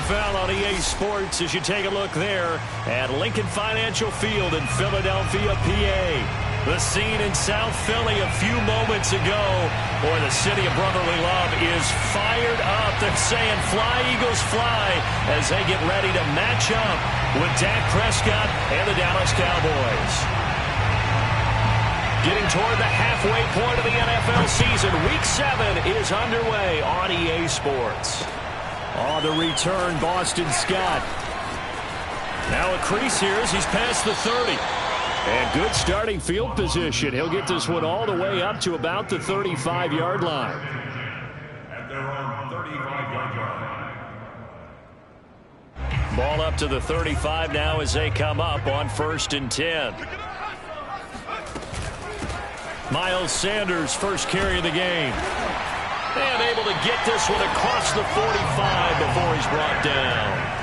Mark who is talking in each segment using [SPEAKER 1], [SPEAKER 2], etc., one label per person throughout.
[SPEAKER 1] NFL on EA Sports as you take a look there at Lincoln Financial Field in Philadelphia, PA. The scene in South Philly a few moments ago, where the city of brotherly love is fired up. They're saying fly, Eagles, fly, as they get ready to match up with Dak Prescott and the Dallas Cowboys. Getting toward the halfway point of the NFL season, Week 7 is underway on EA Sports. On the return, Boston Scott. Now a crease here as he's past the 30. And good starting field position. He'll get this one all the way up to about the 35-yard line.
[SPEAKER 2] At their own 35-yard line.
[SPEAKER 1] Ball up to the 35 now as they come up on 1st and 10. Miles Sanders, first carry of the game. And able to get this one across the 45 before he's brought down.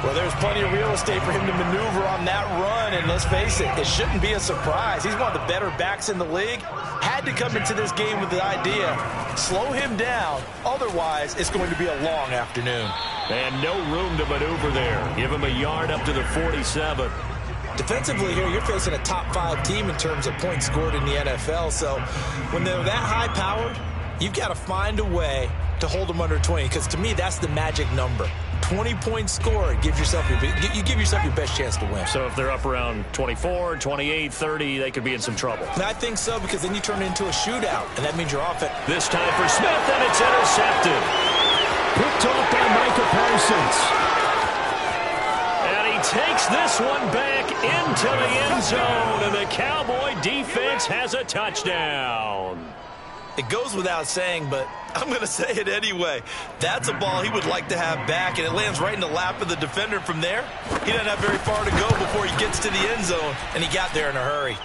[SPEAKER 3] Well, there's plenty of real estate for him to maneuver on that run, and let's face it, it shouldn't be a surprise. He's one of the better backs in the league. Had to come into this game with the idea, slow him down, otherwise it's going to be a long afternoon.
[SPEAKER 1] And no room to maneuver there. Give him a yard up to the 47.
[SPEAKER 3] Defensively here, you're facing a top-5 team in terms of points scored in the NFL, so when they're that high-powered, you've got to find a way to hold them under 20, because to me, that's the magic number. 20 points scored, you give yourself your best chance to win.
[SPEAKER 1] So if they're up around 24, 28, 30, they could be in some trouble.
[SPEAKER 3] And I think so, because then you turn it into a shootout, and that means you're off it.
[SPEAKER 1] This time for Smith, and it's intercepted.
[SPEAKER 4] Picked off by Micah Parsons.
[SPEAKER 1] And he takes this one back into the end zone, and the Cowboy defense has a touchdown.
[SPEAKER 3] It goes without saying, but I'm going to say it anyway. That's a ball he would like to have back, and it lands right in the lap of the defender from there. He doesn't have very far to go before he gets to the end zone, and he got there in a hurry.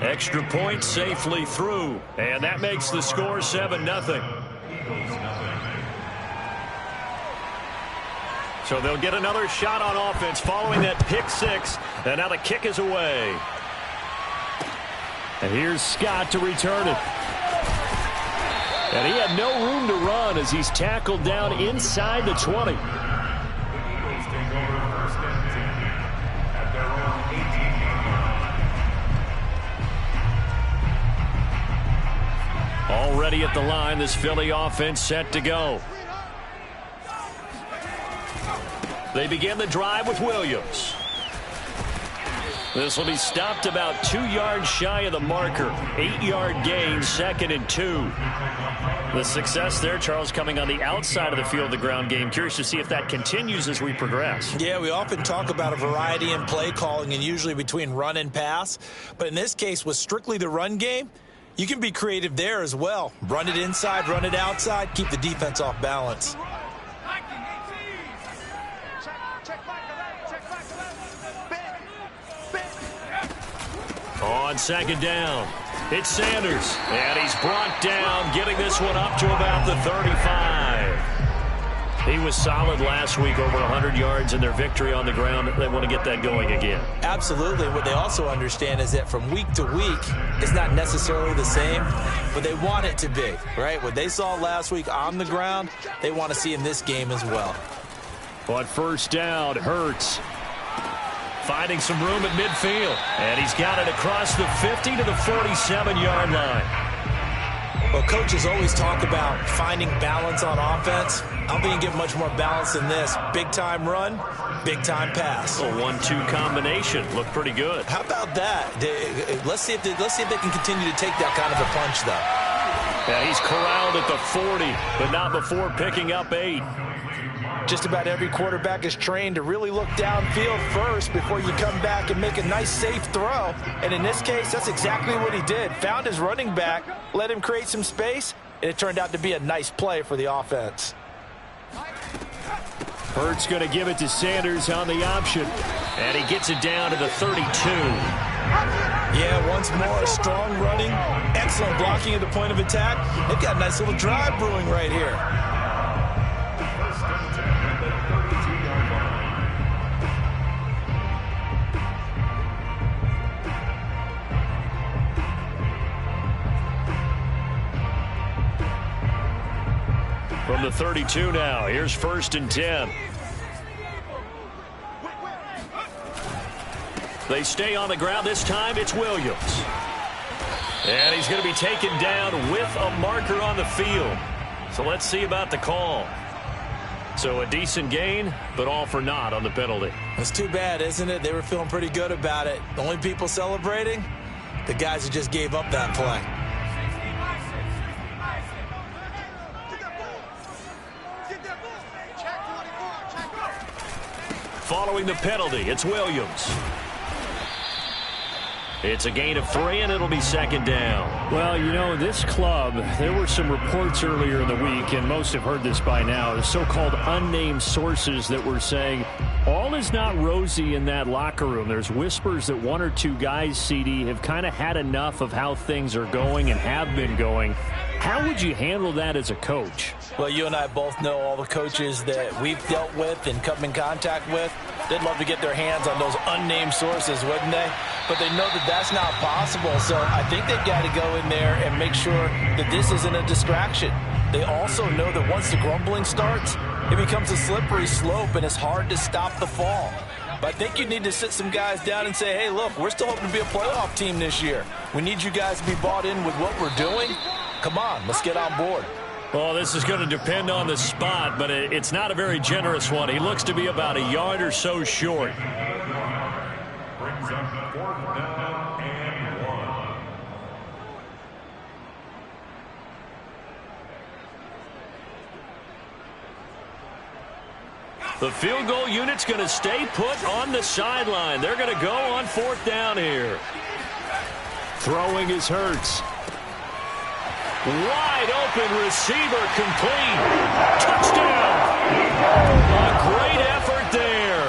[SPEAKER 1] Extra point safely through, and that makes the score 7-0. So they'll get another shot on offense following that pick six, and now the kick is away. And here's Scott to return it. And he had no room to run as he's tackled down inside the 20. Already at the line, this Philly offense set to go. They begin the drive with Williams. This will be stopped about 2 yards shy of the marker. 8-yard gain, 2nd and 2. The success there, Charles, coming on the outside of the field, the ground game. Curious to see if that continues as we progress.
[SPEAKER 3] Yeah, we often talk about a variety in play calling and usually between run and pass. But in this case, with strictly the run game, you can be creative there as well. Run it inside, run it outside, keep the defense off balance.
[SPEAKER 1] On 2nd down, it's Sanders, and he's brought down, getting this one up to about the 35. He was solid last week, over 100 yards in their victory on the ground. They want to get that going again.
[SPEAKER 3] Absolutely. What they also understand is that from week to week, it's not necessarily the same, but they want it to be, right? What they saw last week on the ground, they want to see in this game as well.
[SPEAKER 1] But 1st down, Hurts. Finding some room at midfield. And he's got it across the 50 to the 47-yard line.
[SPEAKER 3] Well, coaches always talk about finding balance on offense. I don't think you get much more balance than this. Big-time run, big-time pass.
[SPEAKER 1] A 1-2 combination. Looked pretty good.
[SPEAKER 3] How about that? Let's see if they can continue to take that kind of a punch, though.
[SPEAKER 1] Yeah, he's corralled at the 40, but not before picking up 8.
[SPEAKER 3] Just about every quarterback is trained to really look downfield first before you come back and make a nice, safe throw. And in this case, that's exactly what he did. Found his running back, let him create some space, and it turned out to be a nice play for the offense.
[SPEAKER 1] Hurts going to give it to Sanders on the option. And he gets it down to the 32.
[SPEAKER 3] Yeah, once more, strong running, excellent blocking at the point of attack. They've got a nice little drive brewing right here.
[SPEAKER 1] From the 32 now, here's 1st and 10. They stay on the ground. This time it's Williams. And he's going to be taken down with a marker on the field. So let's see about the call. So a decent gain, but all for naught on the penalty.
[SPEAKER 3] It's too bad, isn't it? They were feeling pretty good about it. The only people celebrating, the guys who just gave up that play.
[SPEAKER 1] Following the penalty, it's Williams. It's a gain of 3, and it'll be 2nd down.
[SPEAKER 4] Well, you know, this club, there were some reports earlier in the week, and most have heard this by now, the so-called unnamed sources that were saying all is not rosy in that locker room. There's whispers that 1 or 2 guys, CD, have kind of had enough of how things are going and have been going. How would you handle that as a coach?
[SPEAKER 3] Well, you and I both know all the coaches that we've dealt with and come in contact with. They'd love to get their hands on those unnamed sources, wouldn't they? But they know that that's not possible. So I think they've got to go in there and make sure that this isn't a distraction. They also know that once the grumbling starts, it becomes a slippery slope and it's hard to stop the fall. But I think you need to sit some guys down and say, hey, look, we're still hoping to be a playoff team this year. We need you guys to be bought in with what we're doing. Come on, let's get on board.
[SPEAKER 1] Well, this is going to depend on the spot, but it's not a very generous one. He looks to be about a yard or so short.
[SPEAKER 2] Brings up 4th down and 1.
[SPEAKER 1] The field goal unit's going to stay put on the sideline. They're going to go on 4th down here.
[SPEAKER 4] Throwing is Hurts.
[SPEAKER 1] Wide open receiver, complete. Touchdown. A great effort there.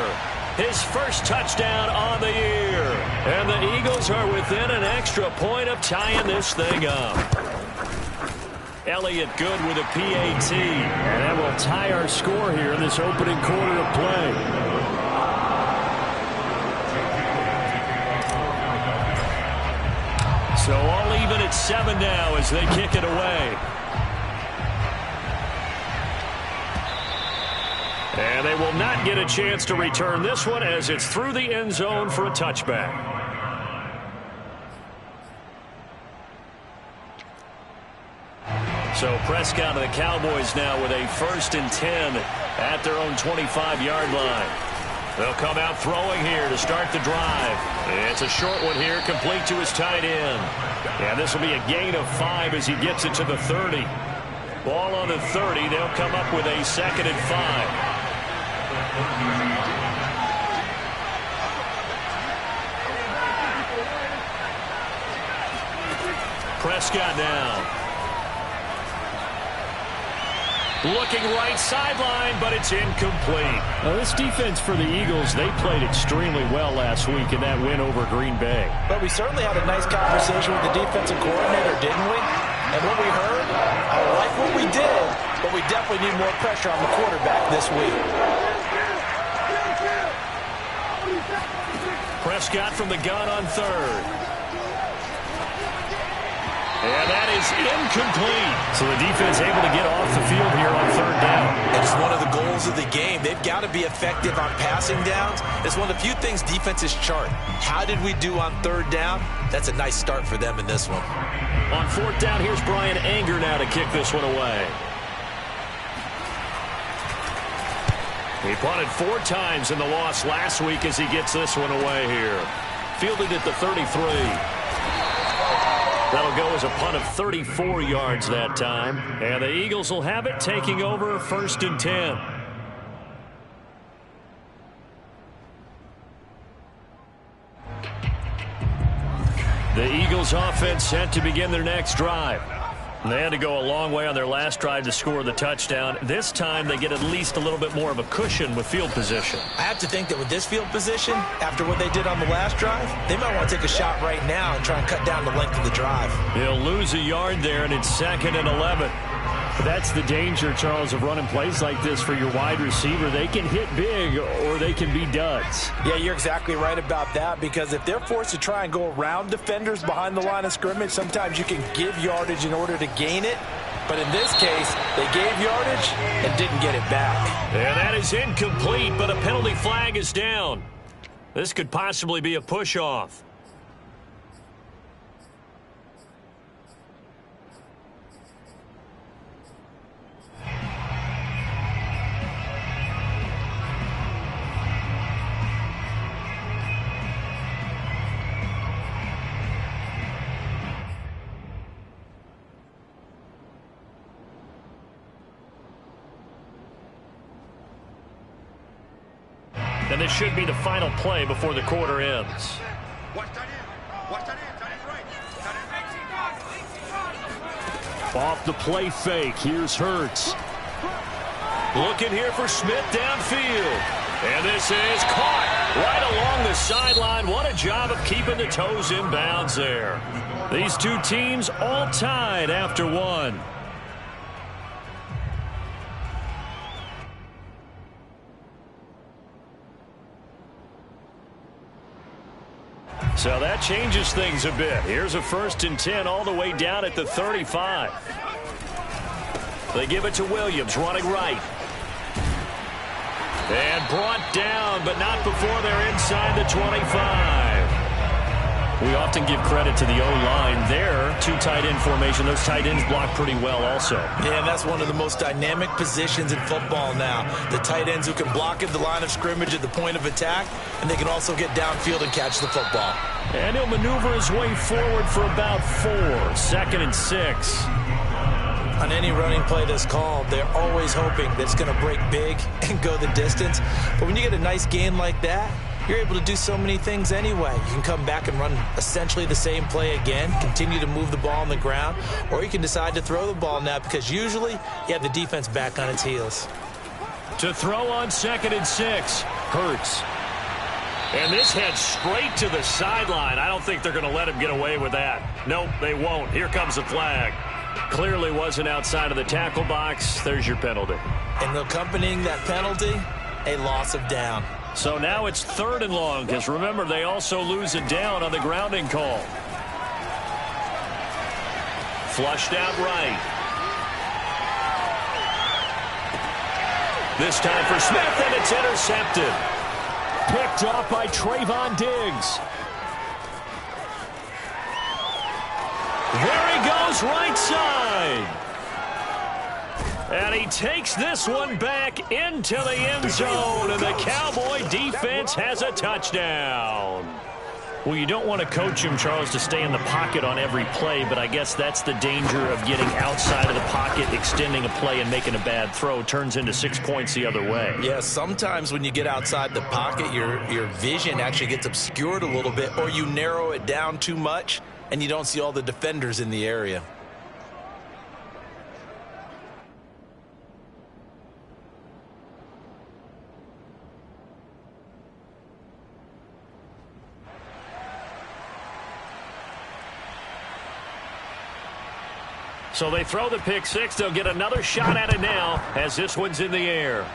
[SPEAKER 1] His first touchdown on the year. And the Eagles are within an extra point of tying this thing up. Elliott good with a PAT.
[SPEAKER 4] And that will tie our score here in this opening quarter of play.
[SPEAKER 1] So all even at 7 now as they kick it away. And they will not get a chance to return this one as it's through the end zone for a touchback. So Prescott and the Cowboys now with a 1st and 10 at their own 25-yard line. They'll come out throwing here to start the drive. It's a short one here, complete to his tight end. And this will be a gain of 5 as he gets it to the 30. Ball on the 30. They'll come up with a 2nd and 5. Prescott now. Looking right sideline, but it's incomplete.
[SPEAKER 4] Now, this defense for the Eagles, they played extremely well last week in that win over Green Bay.
[SPEAKER 3] But we certainly had a nice conversation with the defensive coordinator, didn't we? And what we heard, I like what we did, but we definitely need more pressure on the quarterback this week.
[SPEAKER 1] Prescott from the gun on 3rd. And that is incomplete. So the defense able to get off the field here on 3rd down.
[SPEAKER 3] It's one of the goals of the game. They've got to be effective on passing downs. It's one of the few things defenses chart. How did we do on 3rd down? That's a nice start for them in this one.
[SPEAKER 1] On 4th down, here's Brian Anger now to kick this one away. He punted 4 times in the loss last week as he gets this one away here. Fielded at the 33. That'll go as a punt of 34 yards that time. And the Eagles will have it, taking over 1st and 10. The Eagles offense set to begin their next drive. They had to go a long way on their last drive to score the touchdown. This time they get at least a little bit more of a cushion with field position.
[SPEAKER 3] I have to think that with this field position, after what they did on the last drive, they might want to take a shot right now and try and cut down the length of the drive.
[SPEAKER 1] He'll lose a yard there, and it's 2nd and 11.
[SPEAKER 4] That's the danger, Charles, of running plays like this for your wide receiver. They can hit big or they can be duds.
[SPEAKER 3] Yeah, you're exactly right about that, because if they're forced to try and go around defenders behind the line of scrimmage, sometimes you can give yardage in order to gain it. But in this case, they gave yardage and didn't get it back.
[SPEAKER 1] And that is incomplete, but a penalty flag is down. This could possibly be a push-off. And this should be the final play before the quarter ends. Off the play fake, here's Hurts. Looking here for Smith downfield. And this is caught right along the sideline. What a job of keeping the toes in bounds there. These two teams all tied after one. So that changes things a bit. Here's a 1st and 10 all the way down at the 35. They give it to Williams, running right. And brought down, but not before they're inside the 25. We often give credit to the O-line there. 2 tight end formation. Those tight ends block pretty well also.
[SPEAKER 3] Yeah, and that's one of the most dynamic positions in football now. The tight ends who can block at the line of scrimmage at the point of attack, and they can also get downfield and catch the football.
[SPEAKER 1] And he'll maneuver his way forward for about 4. 2nd and 6.
[SPEAKER 3] On any running play that's called, they're always hoping that it's going to break big and go the distance. But when you get a nice gain like that, you're able to do so many things anyway. You can come back and run essentially the same play again, continue to move the ball on the ground, or you can decide to throw the ball now because usually you have the defense back on its heels.
[SPEAKER 1] To throw on 2nd and 6, Hurts. And this heads straight to the sideline. I don't think they're going to let him get away with that. Nope, they won't. Here comes the flag. Clearly wasn't outside of the tackle box. There's your penalty.
[SPEAKER 3] And accompanying that penalty, a loss of down.
[SPEAKER 1] So now it's 3rd and long, because remember, they also lose a down on the grounding call. Flushed out right. This time for Smith, and it's intercepted. Picked off by Trayvon Diggs. There he goes, right side. And he takes this one back into the end zone, and the Cowboy defense has a touchdown. Well, you don't want to coach him, Charles, to stay in the pocket on every play, but I guess that's the danger of getting outside of the pocket, extending a play, and making a bad throw. Turns into 6 points the other way.
[SPEAKER 3] Yeah, sometimes when you get outside the pocket, your vision actually gets obscured a little bit, or you narrow it down too much, and you don't see all the defenders in the area.
[SPEAKER 1] So they throw the pick six. They'll get another shot at it now as this one's in the air.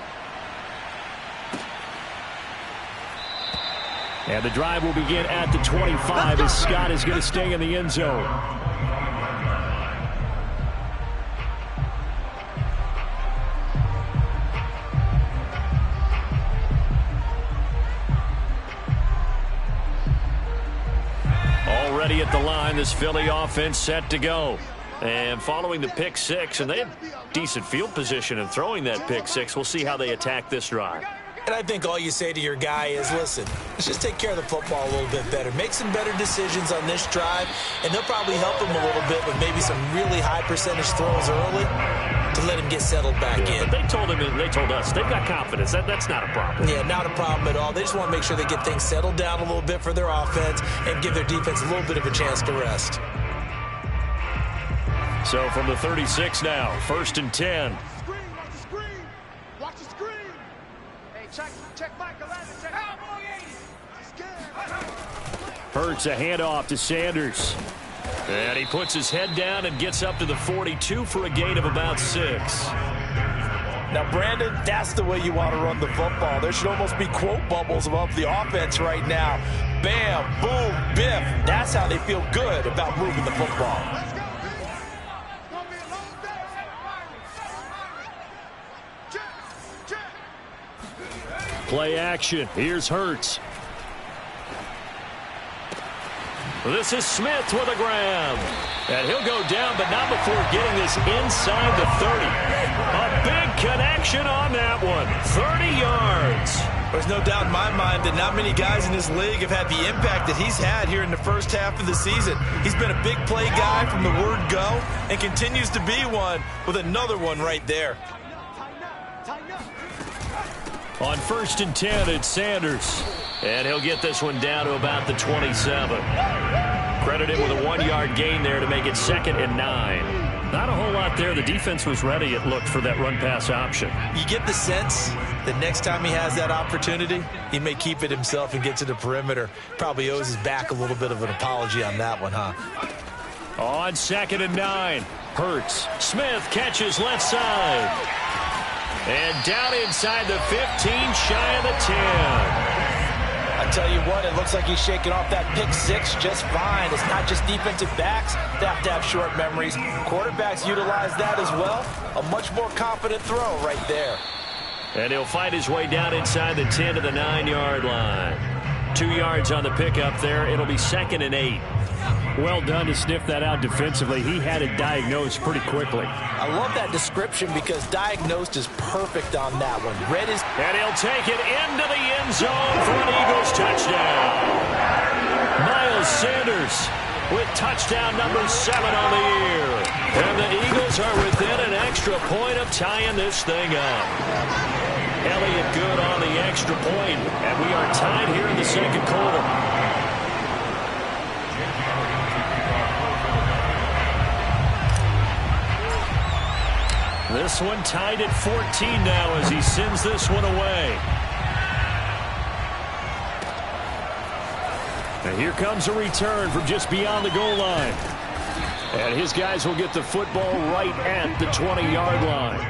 [SPEAKER 1] And the drive will begin at the 25 as Scott is going to stay in the end zone. Already at the line, this Philly offense set to go. And following the pick six, and they have decent field position in throwing that pick six. We'll see how they attack this drive.
[SPEAKER 3] And I think all you say to your guy is, listen, let's just take care of the football a little bit better. Make some better decisions on this drive, and they'll probably help him a little bit with maybe some really high percentage throws early to let him get settled back in.
[SPEAKER 1] But they told us, they've got confidence. That's not a problem.
[SPEAKER 3] Yeah, not a problem at all. They just want to make sure they get things settled down a little bit for their offense and give their defense a little bit of a chance to rest.
[SPEAKER 1] So from the 36 now, 1st and 10.
[SPEAKER 5] Watch the screen. Watch the screen. Hey, check Michael.
[SPEAKER 1] Hurts a handoff to Sanders. And he puts his head down and gets up to the 42 for a gain of about 6.
[SPEAKER 3] Now, Brandon, that's the way you want to run the football. There should almost be quote bubbles above the offense right now. Bam, boom, biff. That's how they feel good about moving the football.
[SPEAKER 1] Play action. Here's Hurts. This is Smith with a grab. And he'll go down, but not before getting this inside the 30. A big connection on that one. 30 yards.
[SPEAKER 3] There's no doubt in my mind that not many guys in this league have had the impact that he's had here in the first half of the season. He's been a big play guy from the word go and continues to be one with another one right there.
[SPEAKER 1] On 1st and 10, it's Sanders. And he'll get this one down to about the 27. Credited with a 1-yard gain there to make it 2nd and 9.
[SPEAKER 4] Not a whole lot there. The defense was ready, it looked, for that run-pass option.
[SPEAKER 3] You get the sense that next time he has that opportunity, he may keep it himself and get to the perimeter. Probably owes his back a little bit of an apology on that one, huh?
[SPEAKER 1] On 2nd and 9, Hurts. Smith catches left side. And down inside the 15, shy of the 10.
[SPEAKER 3] I tell you what, it looks like he's shaking off that pick six just fine. It's not just defensive backs that have to have short memories. Quarterbacks utilize that as well. A much more confident throw right there.
[SPEAKER 1] And he'll fight his way down inside the 10 to the 9-yard line. 2 yards on the pickup there. It'll be 2nd and 8.
[SPEAKER 4] Well done to sniff that out defensively. He had it diagnosed pretty quickly.
[SPEAKER 3] I love that description because diagnosed is perfect on that one.
[SPEAKER 1] And he'll take it into the end zone for an Eagles touchdown. Miles Sanders with touchdown number 7 on the year. And the Eagles are within an extra point of tying this thing up. Elliott good on the extra point, and we are tied here in the second quarter. This one tied at 14 now as he sends this one away. And here comes a return from just beyond the goal line. And his guys will get the football right at the 20-yard line.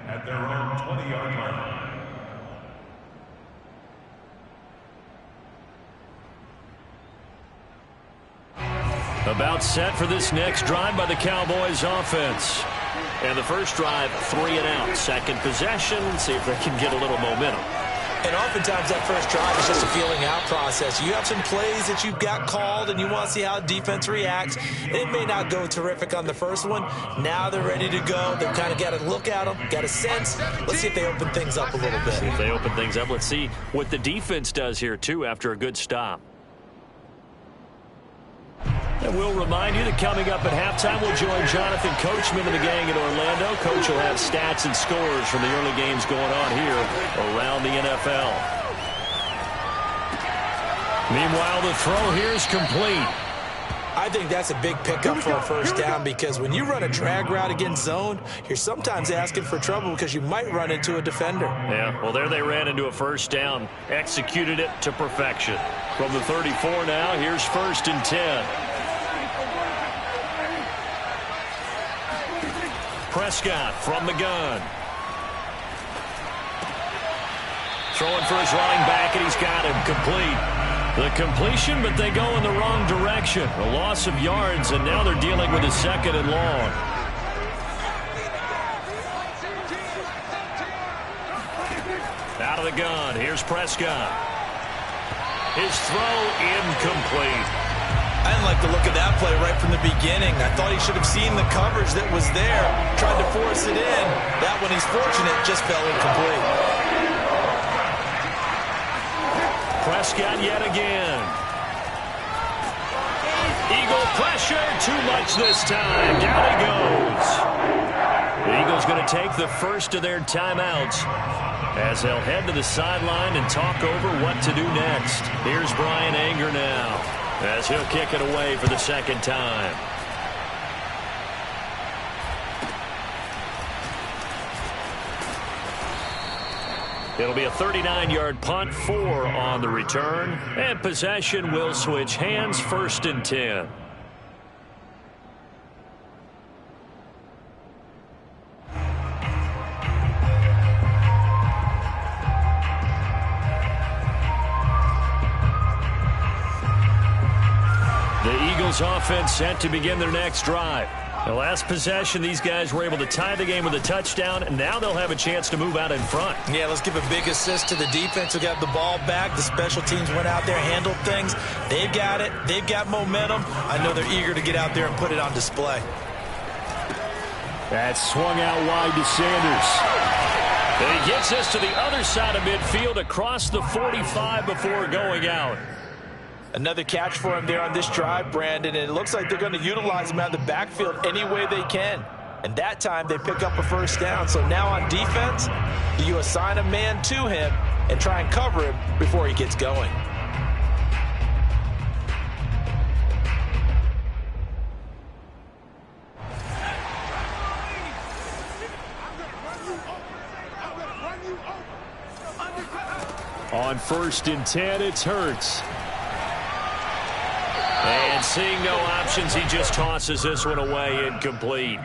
[SPEAKER 2] At their own 20-yard line.
[SPEAKER 1] About set for this next drive by the Cowboys offense. And the first drive, 3 and out. Second possession, see if they can get a little momentum.
[SPEAKER 3] And oftentimes that first drive is just a feeling out process. You have some plays that you've got called and you want to see how defense reacts. It may not go terrific on the first one. Now they're ready to go. They've kind of got to look at them, got a sense. Let's see if they open things up a little bit.
[SPEAKER 1] See if they open things up. Let's see what the defense does here, too, after a good stop. And we'll remind you that coming up at halftime, we'll join Jonathan Coachman and the gang in Orlando. Coach will have stats and scores from the early games going on here around the NFL. Meanwhile, the throw here is complete.
[SPEAKER 3] I think that's a big pickup for a first down because when you run a drag route against zone, you're sometimes asking for trouble because you might run into a defender.
[SPEAKER 1] Yeah, well, there they ran into a first down. Executed it to perfection. From the 34 now, here's 1st and 10. Prescott from the gun. Throwing for his running back, and he's got him complete. The completion, but they go in the wrong direction. A loss of yards, and now they're dealing with a 2nd and long. Out of the gun, here's Prescott. His throw incomplete.
[SPEAKER 3] I didn't like the look of that play right from the beginning. I thought he should have seen the coverage that was there. Tried to force it in. That one, he's fortunate, just fell incomplete.
[SPEAKER 1] Prescott yet again. Eagle pressure, too much this time. Down he goes. The Eagles going to take the first of their timeouts as they'll head to the sideline and talk over what to do next. Here's Brian Anger now, as he'll kick it away for the 2nd time. It'll be a 39-yard punt, 4 on the return, and possession will switch hands, 1st and 10. Eagles offense set to begin their next drive. The last possession, these guys were able to tie the game with a touchdown, and now they'll have a chance to move out in front.
[SPEAKER 3] Yeah, let's give a big assist to the defense who got the ball back. The special teams went out there, handled things. They've got it. They've got momentum. I know they're eager to get out there and put it on display.
[SPEAKER 4] That's swung out wide to Sanders.
[SPEAKER 1] And he gets us to the other side of midfield across the 45 before going out.
[SPEAKER 3] Another catch for him there on this drive, Brandon, and it looks like they're going to utilize him out of the backfield any way they can. And that time they pick up a first down. So now on defense, do you assign a man to him and try and cover him before he gets going?
[SPEAKER 4] On 1st and 10, it's Hurts.
[SPEAKER 1] And seeing no options, he just tosses this one away, incomplete.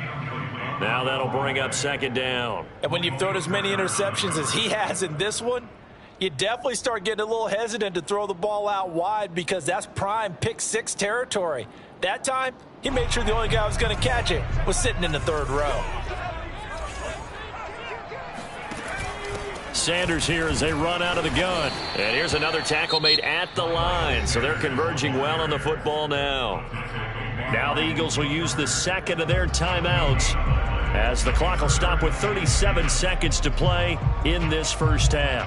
[SPEAKER 1] Now that'll bring up 2nd down.
[SPEAKER 3] And when you've thrown as many interceptions as he has in this one, you definitely start getting a little hesitant to throw the ball out wide because that's prime pick 6 territory. That time, he made sure the only guy who was going to catch it was sitting in the 3rd row.
[SPEAKER 1] Sanders here as they run out of the gun. And here's another tackle made at the line. So they're converging well on the football now. Now the Eagles will use the 2nd of their timeouts as the clock will stop with 37 seconds to play in this first half.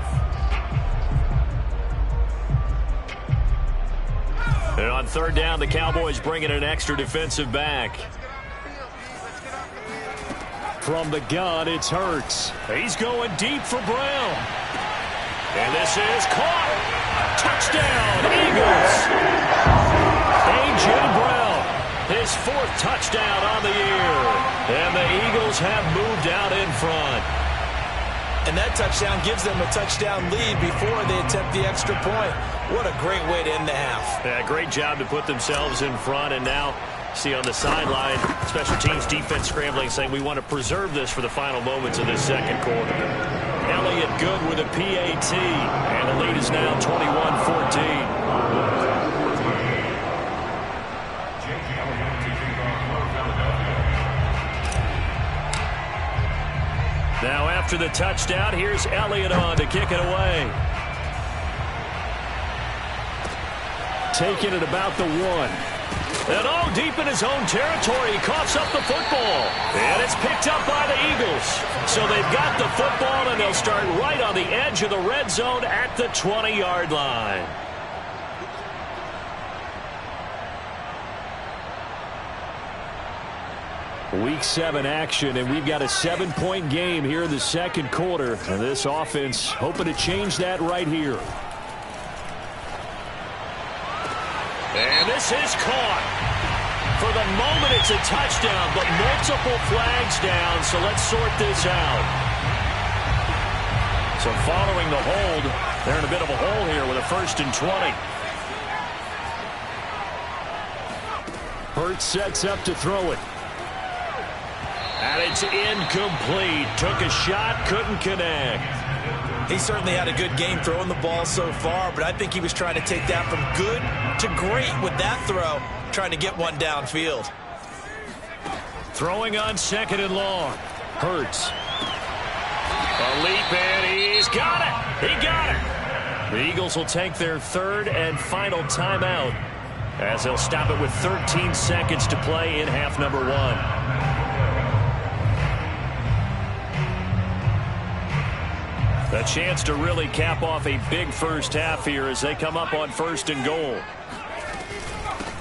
[SPEAKER 1] And on 3rd down, the Cowboys bring in an extra defensive back.
[SPEAKER 4] From the gun, it's Hurts.
[SPEAKER 1] He's going deep for Brown. And this is caught. Touchdown, Eagles. A.J. Brown, his 4th touchdown on the year. And the Eagles have moved out in front.
[SPEAKER 3] And that touchdown gives them a touchdown lead before they attempt the extra point. What a great way to end the half.
[SPEAKER 1] Yeah, great job to put themselves in front, and now see on the sideline, special teams defense scrambling, saying we want to preserve this for the final moments of this 2nd quarter. Elliott good with a PAT, and the lead is now 21-14. Now after the touchdown, here's Elliott on to kick it away.
[SPEAKER 4] Taking it about the 1.
[SPEAKER 1] And all deep in his own territory, he coughs up the football. And it's picked up by the Eagles. So they've got the football, and they'll start right on the edge of the red zone at the 20-yard line.
[SPEAKER 4] Week 7 action, and we've got a 7-point game here in the 2nd quarter. And this offense hoping to change that right here.
[SPEAKER 1] And this is caught. For the moment, it's a touchdown, but multiple flags down, so let's sort this out. So following the hold, they're in a bit of a hole here with a 1st and 20.
[SPEAKER 4] Hurts sets up to throw it.
[SPEAKER 1] And it's incomplete. Took a shot, couldn't connect.
[SPEAKER 3] He certainly had a good game throwing the ball so far, but I think he was trying to take that from good to great with that throw, trying to get one downfield.
[SPEAKER 1] Throwing on 2nd and long.
[SPEAKER 4] Hurts.
[SPEAKER 1] A leap, and he's got it. He got it. The Eagles will take their 3rd and final timeout as they'll stop it with 13 seconds to play in half number 1. A chance to really cap off a big first half here as they come up on 1st and goal.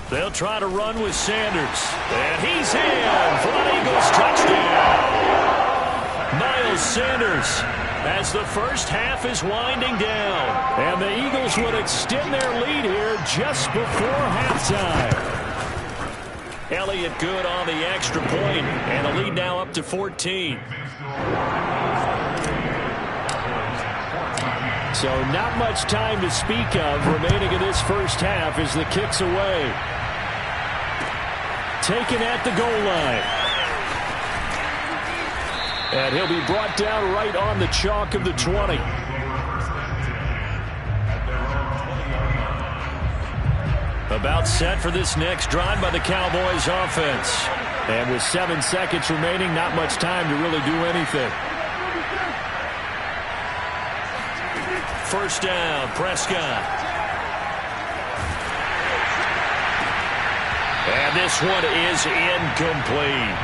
[SPEAKER 1] They'll try to run with Sanders. And he's in for an Eagles touchdown. Miles Sanders as the first half is winding down.
[SPEAKER 4] And the Eagles would extend their lead here just before halftime.
[SPEAKER 1] Elliott good on the extra point, and the lead now up to 14.
[SPEAKER 4] So not much time to speak of remaining in this first half as the kick's away. Taken at the goal line. And he'll be brought down right on the chalk of the 20.
[SPEAKER 1] About set for this next drive by the Cowboys offense.
[SPEAKER 4] And with 7 seconds remaining, not much time to really do anything.
[SPEAKER 1] First down, Prescott. And this one is incomplete.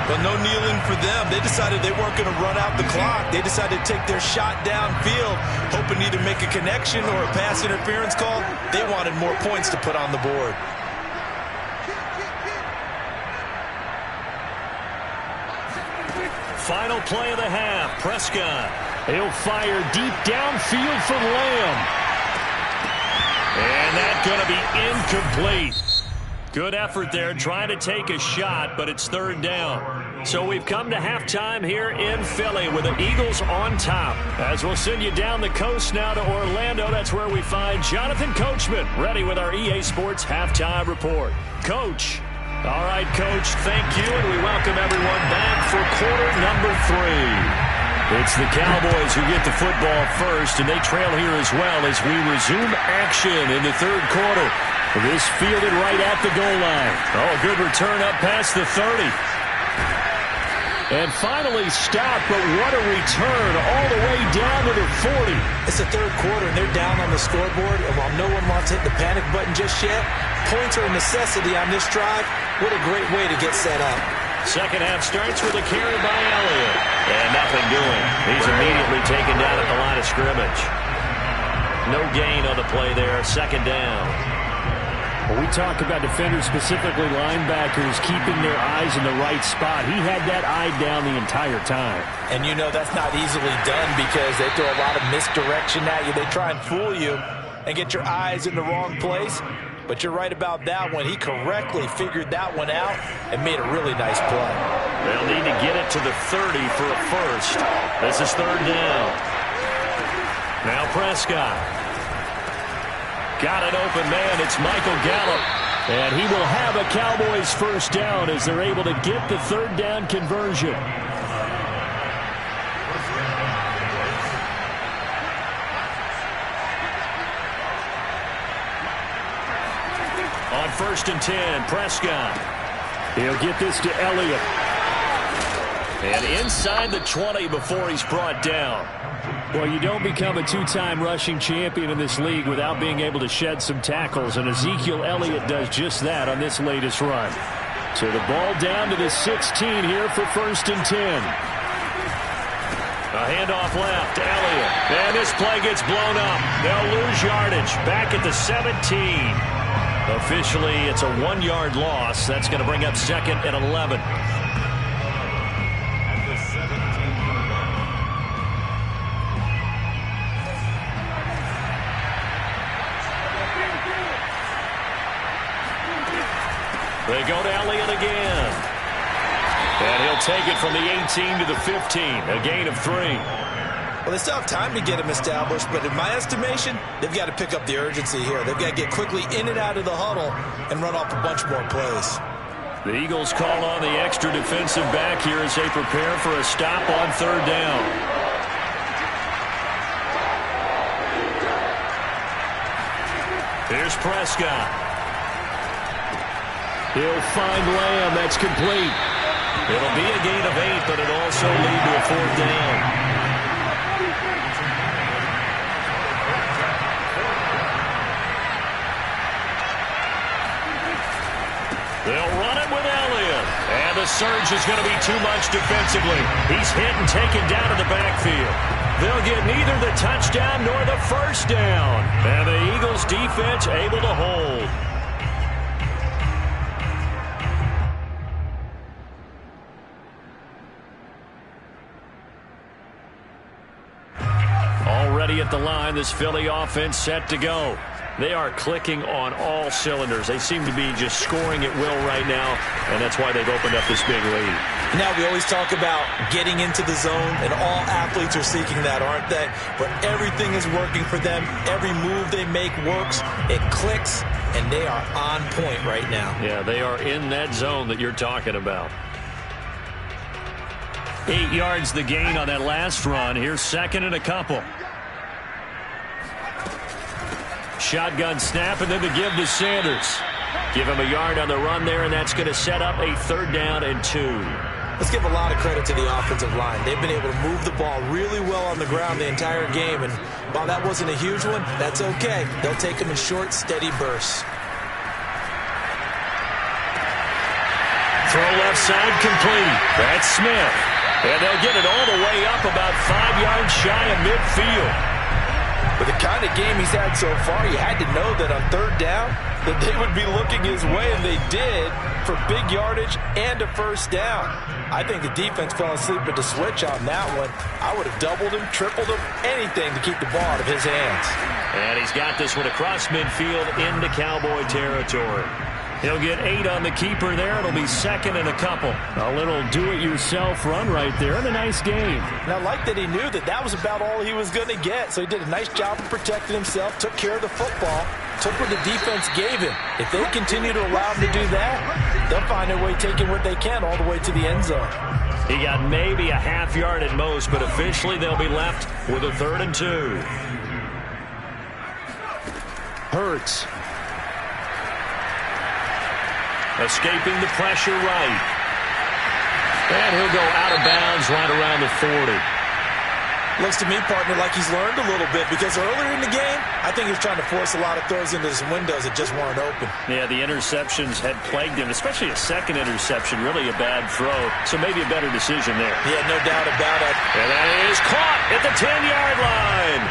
[SPEAKER 3] But no kneeling for them. They decided they weren't going to run out the clock. They decided to take their shot downfield, hoping to either make a connection or a pass interference call. They wanted more points to put on the board.
[SPEAKER 1] Final play of the half, Prescott.
[SPEAKER 4] He'll fire deep downfield for Lamb.
[SPEAKER 1] And that's going to be incomplete. Good effort there, trying to take a shot, but it's third down. So we've come to halftime here in Philly with the Eagles on top. As we'll send you down the coast now to Orlando, that's where we find Jonathan Coachman, ready with our EA Sports Halftime Report. Coach. All right, Coach, thank you, and we welcome everyone back for quarter number 3. It's the Cowboys who get the football first, and they trail here as well as we resume action in the third quarter. This fielded right at the goal line. Oh, good return up past the 30. And finally stopped, but what a return all the way down to the 40.
[SPEAKER 3] It's the third quarter, and they're down on the scoreboard. And while no one wants to hit the panic button just yet, points are a necessity on this drive. What a great way to get set up.
[SPEAKER 1] Second half starts with a carry by Elliott. And nothing doing. He's immediately taken down at the line of scrimmage. No gain on the play there. Second down.
[SPEAKER 4] When we talk about defenders, specifically linebackers, keeping their eyes in the right spot, he had that eye down the entire time.
[SPEAKER 3] And you know that's not easily done because they throw a lot of misdirection at you. They try and fool you and get your eyes in the wrong place. But you're right about that one. He correctly figured that one out and made a really nice play.
[SPEAKER 1] They'll need to get it to the 30 for a first. This is third down. Now Prescott. Got an open man. It's Michael Gallup. And he will have a Cowboys first down as they're able to get the third down conversion. On first and 10, Prescott.
[SPEAKER 4] He'll get this to Elliott.
[SPEAKER 1] And inside the 20 before he's brought down.
[SPEAKER 4] Well, you don't become a two-time rushing champion in this league without being able to shed some tackles, and Ezekiel Elliott does just that on this latest run. So the ball down to the 16 here for first and 10.
[SPEAKER 1] A handoff left to Elliott. And this play gets blown up. They'll lose yardage. Back at the 17. Officially, it's a 1-yard loss. That's going to bring up second and 11. They go to Elliott again. And he'll take it from the 18 to the 15. A gain of 3.
[SPEAKER 3] Well, they still have time to get him established, but in my estimation, they've got to pick up the urgency here. They've got to get quickly in and out of the huddle and run off a bunch more plays.
[SPEAKER 1] The Eagles call on the extra defensive back here as they prepare for a stop on third down. Here's Prescott.
[SPEAKER 4] He'll find Lamb. That's complete.
[SPEAKER 1] It'll be a gain of 8, but it'll also lead to a fourth down. They'll run it with Elliott. And the surge is going to be too much defensively. He's hit and taken down to the backfield. They'll get neither the touchdown nor the first down. And the Eagles defense able to hold. Already at the line, this Philly offense set to go. They are clicking on all cylinders. They seem to be just scoring at will right now, and that's why they've opened up this big lead.
[SPEAKER 3] Now, we always talk about getting into the zone, and all athletes are seeking that, aren't they? But everything is working for them. Every move they make works. It clicks, and they are on point right now.
[SPEAKER 1] Yeah, they are in that zone that you're talking about. 8 yards the gain on that last run. Here's second and a couple. shotgun snap, and then the give to Sanders. Give him a yard on the run there, and that's going to set up a 3rd down and 2.
[SPEAKER 3] Let's give a lot of credit to the offensive line. They've been able to move the ball really well on the ground the entire game, and while that wasn't a huge one, that's okay. They'll take them in short, steady bursts.
[SPEAKER 1] Throw left side complete. That's Smith. And they'll get it all the way up about 5 yards shy of midfield.
[SPEAKER 3] With the kind of game he's had so far, you had to know that on 3rd down that they would be looking his way, and they did, for big yardage and a 1st down. I think the defense fell asleep at the switch on that one. I would have doubled him, tripled him, anything to keep the ball out of his hands.
[SPEAKER 1] And he's got this one across midfield into Cowboy territory. He'll get 8 on the keeper there. It'll be 2nd and a couple.
[SPEAKER 4] A little do-it-yourself run right there, and a nice game.
[SPEAKER 3] And I like that he knew that that was about all he was going to get. So he did a nice job of protecting himself, took care of the football, took what the defense gave him. If they continue to allow him to do that, they'll find their way taking what they can all the way to the end zone.
[SPEAKER 1] He got maybe a half yard at most, but officially they'll be left with a 3rd and 2.
[SPEAKER 4] Hurts.
[SPEAKER 1] Escaping the pressure right. And he'll go out of bounds right around the 40.
[SPEAKER 3] Looks to me, partner, like he's learned a little bit, because earlier in the game, I think he was trying to force a lot of throws into some windows that just weren't open.
[SPEAKER 1] Yeah, the interceptions had plagued him, especially a 2nd interception, really a bad throw. So maybe a better decision there.
[SPEAKER 3] Yeah, no doubt about it.
[SPEAKER 1] And that is caught at the 10-yard line.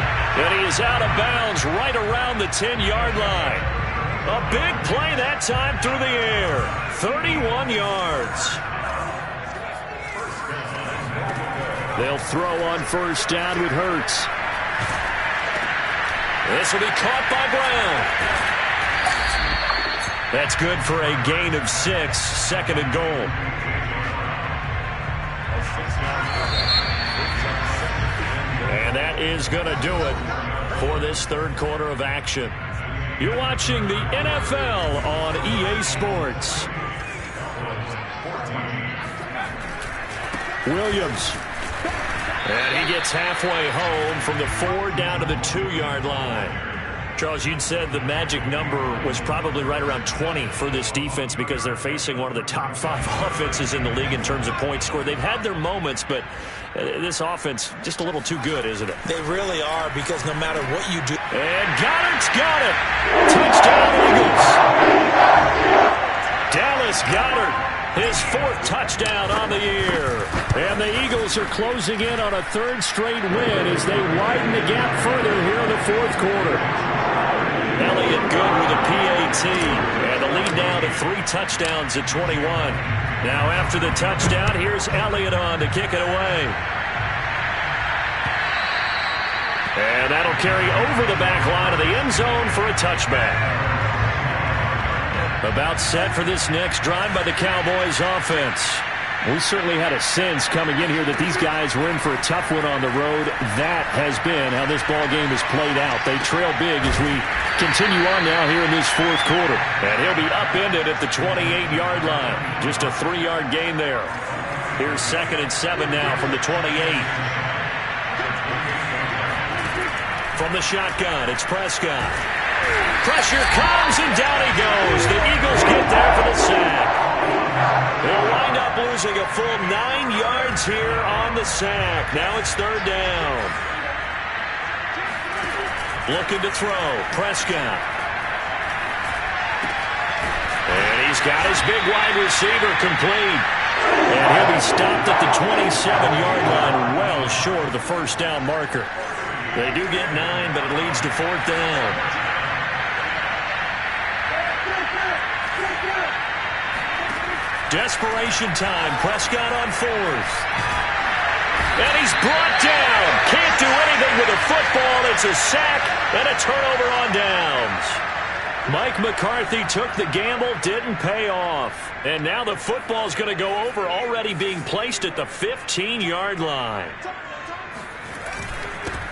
[SPEAKER 1] And he is out of bounds right around the 10-yard line. A big play that time through the air. 31 yards.
[SPEAKER 4] They'll throw on 1st down with Hurts.
[SPEAKER 1] This will be caught by Brown. That's good for a gain of 6. 2nd and goal. And that is going to do it for this 3rd quarter of action. You're watching the NFL on EA Sports.
[SPEAKER 4] Williams.
[SPEAKER 1] And he gets halfway home from the 4 down to the 2-yard line. Charles, you'd said the magic number was probably right around 20 for this defense because they're facing one of the top 5 offenses in the league in terms of points scored. They've had their moments, but this offense just a little too good, isn't it?
[SPEAKER 3] They really are, because no matter what you do.
[SPEAKER 1] And Goddard's got it. Touchdown, Eagles. Dallas Goedert. His 4th touchdown on the year.
[SPEAKER 4] And the Eagles are closing in on a 3rd straight win as they widen the gap further here in the 4th quarter.
[SPEAKER 1] Elliott good with a PAT. And the lead now to 3 touchdowns at 21. Now after the touchdown, here's Elliott on to kick it away. And that'll carry over the back line of the end zone for a touchback. About set for this next drive by the Cowboys offense.
[SPEAKER 4] We certainly had a sense coming in here that these guys were in for a tough one on the road. That has been how this ball game has played out. They trail big as we continue on now here in this 4th quarter.
[SPEAKER 1] And he'll be upended at the 28-yard line. Just a 3-yard gain there. Here's 2nd and 7 now from the 28. From the shotgun, it's Prescott. Pressure comes, and down he goes. The Eagles get there for the sack. They'll wind up losing a full 9 yards here on the sack. Now it's 3rd down. Looking to throw. Prescott. And he's got his big wide receiver complete. And he'll be stopped at the 27-yard line, well short of the 1st down marker. They do get 9, but it leads to 4th down. Desperation time. Prescott on 4th. And he's brought down. Can't do anything with a football. It's a sack and a turnover on downs. Mike McCarthy took the gamble, didn't pay off. And now the football's going to go over, already being placed at the 15-yard line.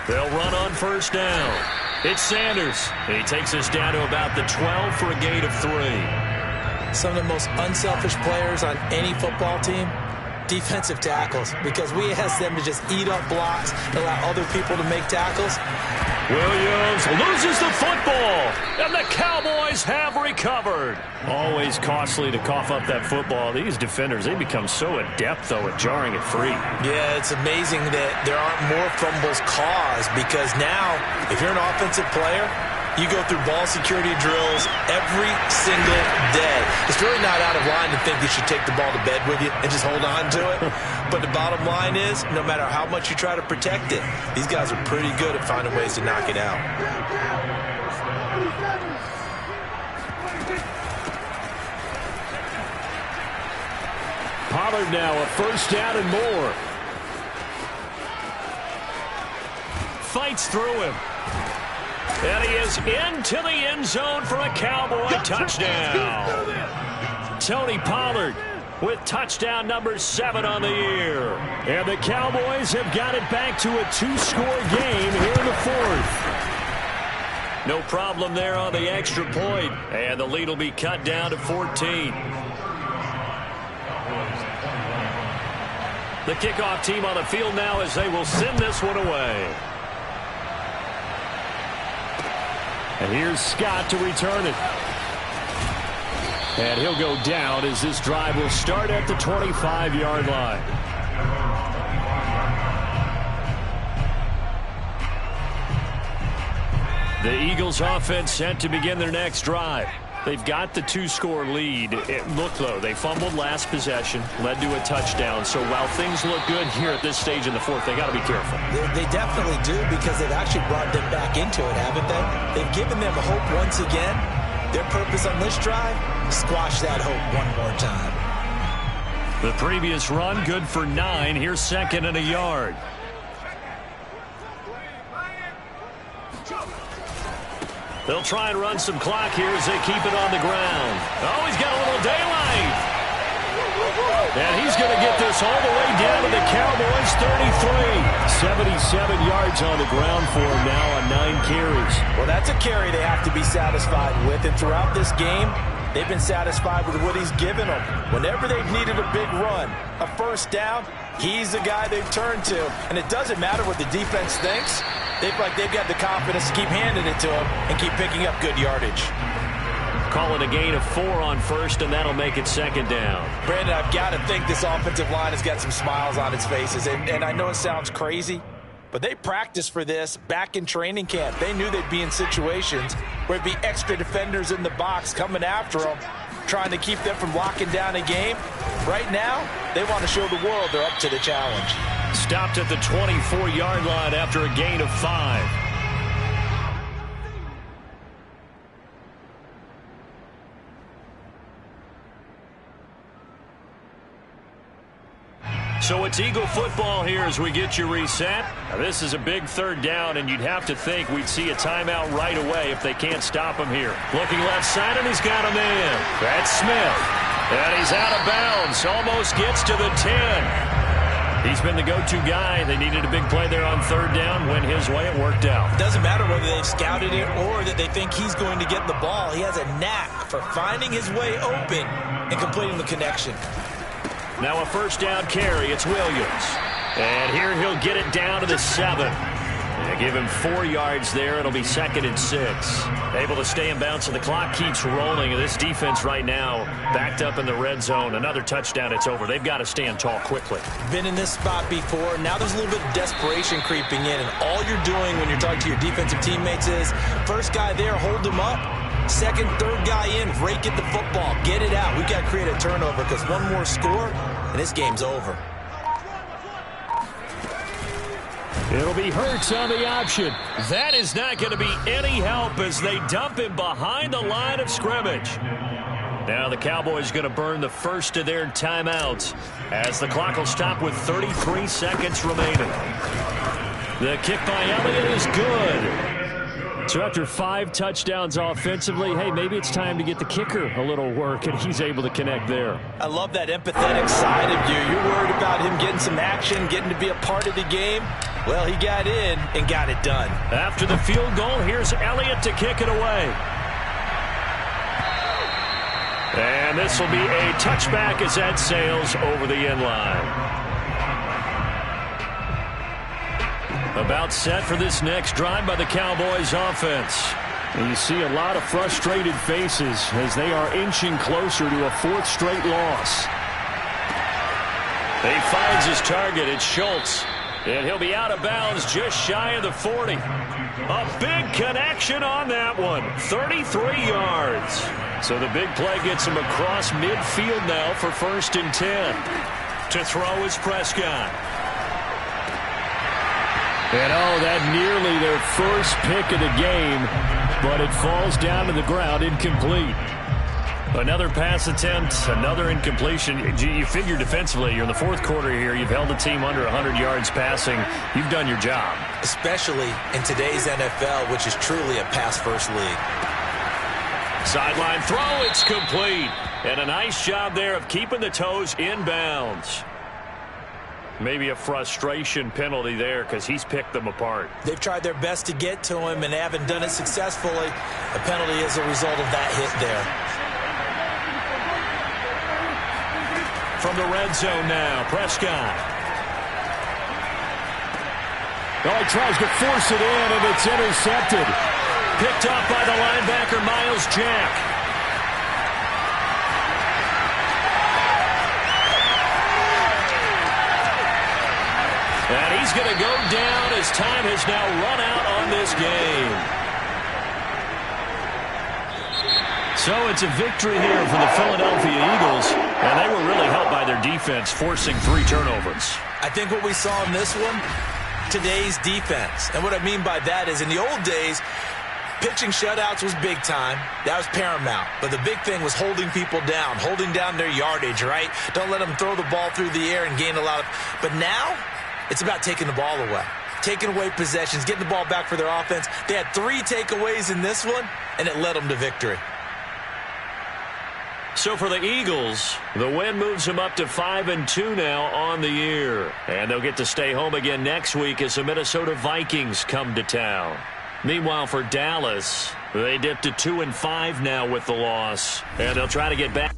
[SPEAKER 1] They'll run on 1st down. It's Sanders. And he takes us down to about the 12 for a gain of 3.
[SPEAKER 3] Some of the most unselfish players on any football team, defensive tackles, because we ask them to just eat up blocks, allow other people to make tackles.
[SPEAKER 1] Williams loses the football, and the Cowboys have recovered.
[SPEAKER 4] Always costly to cough up that football. These defenders, they become so adept, though, at jarring it free.
[SPEAKER 3] Yeah, it's amazing that there aren't more fumbles caused because now, if you're an offensive player, you go through ball security drills every single day. It's really not out of line to think you should take the ball to bed with you and just hold on to it. But the bottom line is, no matter how much you try to protect it, these guys are pretty good at finding ways to knock it out.
[SPEAKER 4] Pollard now a first down and more.
[SPEAKER 1] Fights through him. And he is into the end zone for a Cowboy touchdown.
[SPEAKER 4] Tony Pollard with touchdown number 7 on the year. And the Cowboys have got it back to a 2-score game here in the 4th.
[SPEAKER 1] No problem there on the extra point. And the lead will be cut down to 14. The kickoff team on the field now as they will send this one away.
[SPEAKER 4] And here's Scott to return it. And he'll go down as this drive will start at the 25-yard line. The Eagles offense set to begin their next drive. They've got the 2-score lead. Look, though, they fumbled last possession, led to a touchdown. So while things look good here at this stage in the 4th, they got to be careful.
[SPEAKER 3] They definitely do because they've actually brought them back into it, haven't they? They've given them hope once again. Their purpose on this drive, squash that hope one more time.
[SPEAKER 1] The previous run, good for 9. Here's 2nd and a yard. They'll try and run some clock here as they keep it on the ground. Oh, he's got a little daylight. And he's going to get this all the way down to the Cowboys' 33.
[SPEAKER 4] 77 yards on the ground for him now on 9 carries.
[SPEAKER 3] Well, that's a carry they have to be satisfied with. And throughout this game, they've been satisfied with what he's given them. Whenever they've needed a big run, a first down, he's the guy they've turned to. And it doesn't matter what the defense thinks. They've got the confidence to keep handing it to him and keep picking up good yardage.
[SPEAKER 1] Call it a gain of 4 on first, and that'll make it 2nd down.
[SPEAKER 3] Brandon, I've got to think this offensive line has got some smiles on its faces. And I know it sounds crazy, but they practiced for this back in training camp. They knew they'd be in situations where it'd be extra defenders in the box coming after them, trying to keep them from locking down a game. Right now, they want to show the world they're up to the challenge.
[SPEAKER 1] Stopped at the 24-yard line after a gain of 5. So it's Eagle football here as we get you reset. Now, this is a big 3rd down, and you'd have to think we'd see a timeout right away if they can't stop him here. Looking left side, and he's got a man. That's Smith. And he's out of bounds. Almost gets to the 10. He's been the go-to guy. They needed a big play there on 3rd down. Went his way. It worked out.
[SPEAKER 3] It doesn't matter whether they've scouted it or that they think he's going to get the ball. He has a knack for finding his way open and completing the connection.
[SPEAKER 1] Now a first down carry. It's Williams. And here he'll get it down to the 7. They give him 4 yards there. It'll be 2nd and 6. Able to stay in bounds, and the clock keeps rolling. This defense right now backed up in the red zone. Another touchdown, it's over. They've got to stand tall quickly.
[SPEAKER 3] Been in this spot before. Now there's a little bit of desperation creeping in, and all you're doing when you're talking to your defensive teammates is first guy there, hold him up. Second, third guy in, rake at the football. Get it out. We've got to create a turnover because one more score, and this game's over.
[SPEAKER 4] It'll be Hurts on the option.
[SPEAKER 1] That is not going to be any help as they dump him behind the line of scrimmage. Now the Cowboys going to burn the first of their timeouts as the clock will stop with 33 seconds remaining. The kick by Elliott is good.
[SPEAKER 4] So after 5 touchdowns offensively, hey, maybe it's time to get the kicker a little work, and he's able to connect there.
[SPEAKER 3] I love that empathetic side of you. You're worried about him getting some action, getting to be a part of the game. Well, he got in and got it done.
[SPEAKER 1] After the field goal, here's Elliott to kick it away. And this will be a touchback as that sails over the end line. About set for this next drive by the Cowboys offense.
[SPEAKER 4] And you see a lot of frustrated faces as they are inching closer to a fourth straight loss.
[SPEAKER 1] He finds his target. It's Schultz. And he'll be out of bounds just shy of the 40. A big connection on that one. 33 yards. So the big play gets him across midfield now for 1st and 10. To throw is Prescott.
[SPEAKER 4] And that nearly their first pick of the game, but it falls down to the ground incomplete.
[SPEAKER 1] Another pass attempt, another incompletion. You figure defensively, you're in the fourth quarter here. You've held the team under 100 yards passing. You've done your job.
[SPEAKER 3] Especially in today's NFL, which is truly a pass-first league.
[SPEAKER 1] Sideline throw, it's complete. And a nice job there of keeping the toes in bounds. Maybe a frustration penalty there because he's picked them apart.
[SPEAKER 3] They've tried their best to get to him and haven't done it successfully. A penalty is a result of that hit there.
[SPEAKER 1] From the red zone now, Prescott.
[SPEAKER 4] He tries to force it in, and it's intercepted.
[SPEAKER 1] Picked up by the linebacker, Miles Jack. And he's going to go down as time has now run out on this game. So it's a victory here for the Philadelphia Eagles, and they were really helped by their defense, forcing 3 turnovers.
[SPEAKER 3] I think what we saw in this one, today's defense. And what I mean by that is in the old days, pitching shutouts was big time. That was paramount. But the big thing was holding people down, holding down their yardage, right? Don't let them throw the ball through the air and gain a lot of... But now, it's about taking the ball away. Taking away possessions, getting the ball back for their offense. They had 3 takeaways in this one, and it led them to victory.
[SPEAKER 1] So for the Eagles, the win moves them up to 5-2 now on the year. And they'll get to stay home again next week as the Minnesota Vikings come to town. Meanwhile, for Dallas, they dipped to 2-5 now with the loss. And they'll try to get back.